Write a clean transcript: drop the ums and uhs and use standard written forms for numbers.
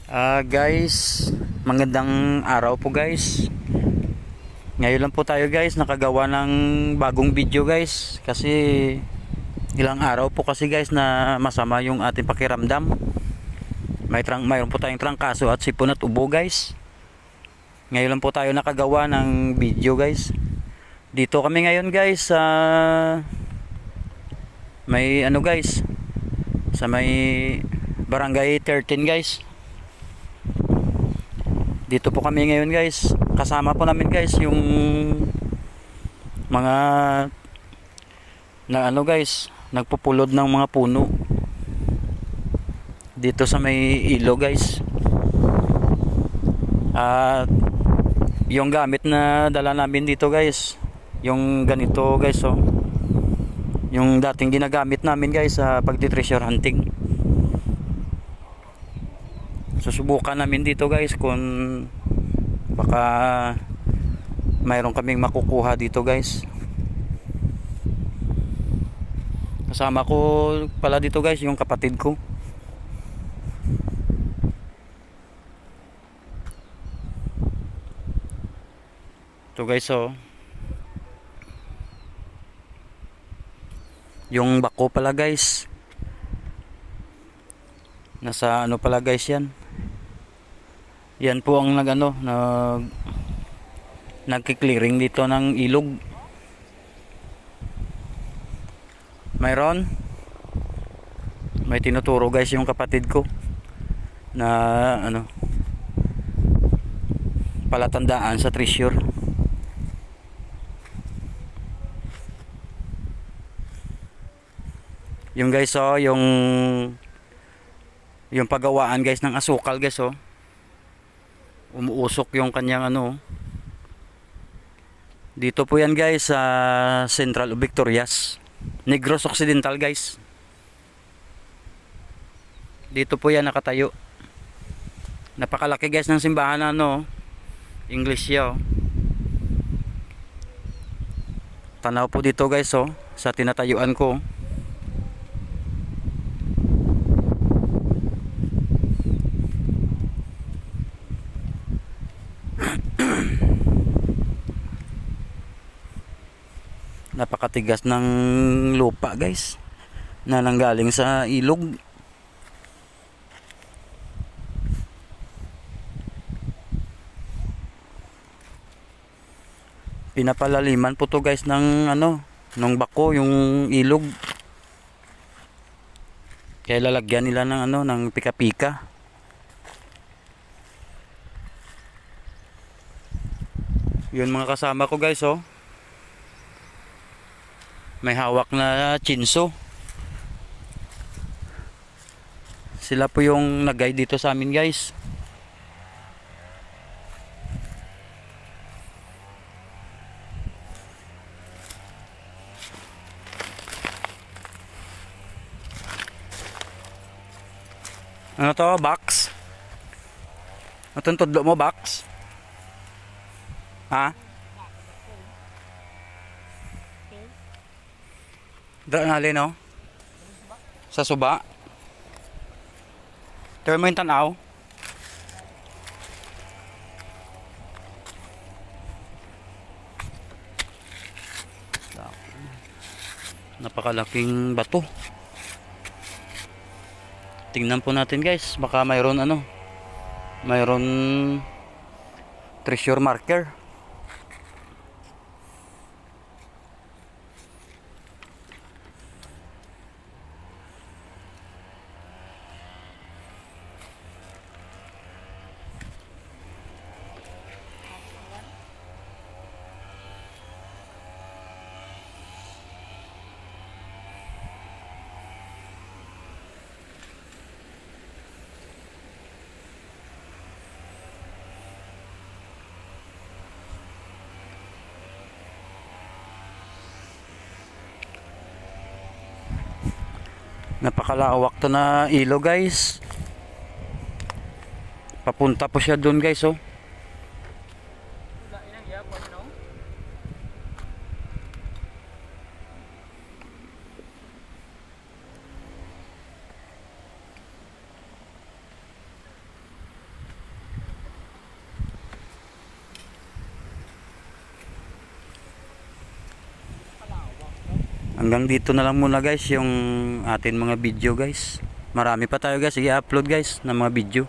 Guys, magandang araw po guys. Ngayon lang po tayo guys nakagawa ng bagong video guys. Kasi ilang araw po kasi guys na masama yung ating pakiramdam. Mayroon po tayong trangkaso at sipon at ubo guys. Ngayon lang po tayo nakagawa ng video guys. Dito kami ngayon guys sa may ano guys, sa may barangay 13 guys. Dito po kami ngayon guys. Kasama po namin guys yung mga na ano guys, nagpupulod ng mga puno dito sa may ilo guys. At yung gamit na dala namin dito guys, yung ganito guys, oh, yung dating ginagamit namin guys sa pagti-treasure hunting. Susubukan namin dito guys kung baka mayroon kaming makukuha dito guys. Kasama ko pala dito guys yung kapatid ko. Ito guys, oh, yung bako pala guys, nasa ano pala guys yan. Yan po ang nagki-clearing dito ng ilog. May tinuturo guys yung kapatid ko na palatandaan sa treasure. Yung guys, oh, yung paggawaan guys ng asukal guys, oh. Umuusok yung kanyang dito po yan guys sa Central of Victorias, Negros Occidental guys. Dito po yan nakatayo. Napakalaki guys ng simbahan na English ya, oh. Tanaw po dito guys, oh, sa tinatayuan ko. Napakatigas ng lupa guys na nanggaling sa ilog. Pinapalaliman po to guys ng ng bako yung ilog. Kaya lalagyan nila ng ng pika-pika. Yun mga kasama ko guys, oh. May hawak na chinso. Sila po yung nag-guide dito sa amin guys. Ano to? Box? Itong tudlo mo, box? Ha? Daan halin, no? Sa suba. Pero mo yung tanaw. Napakalaking bato. Tingnan po natin guys, baka mayroon mayroon treasure marker. Napakalawak to na ilo guys. Papunta po siya doon guys, oh. hanggang dito na lang muna guys yung atin mga video guys. Marami pa tayo guys i-upload guys ng mga video.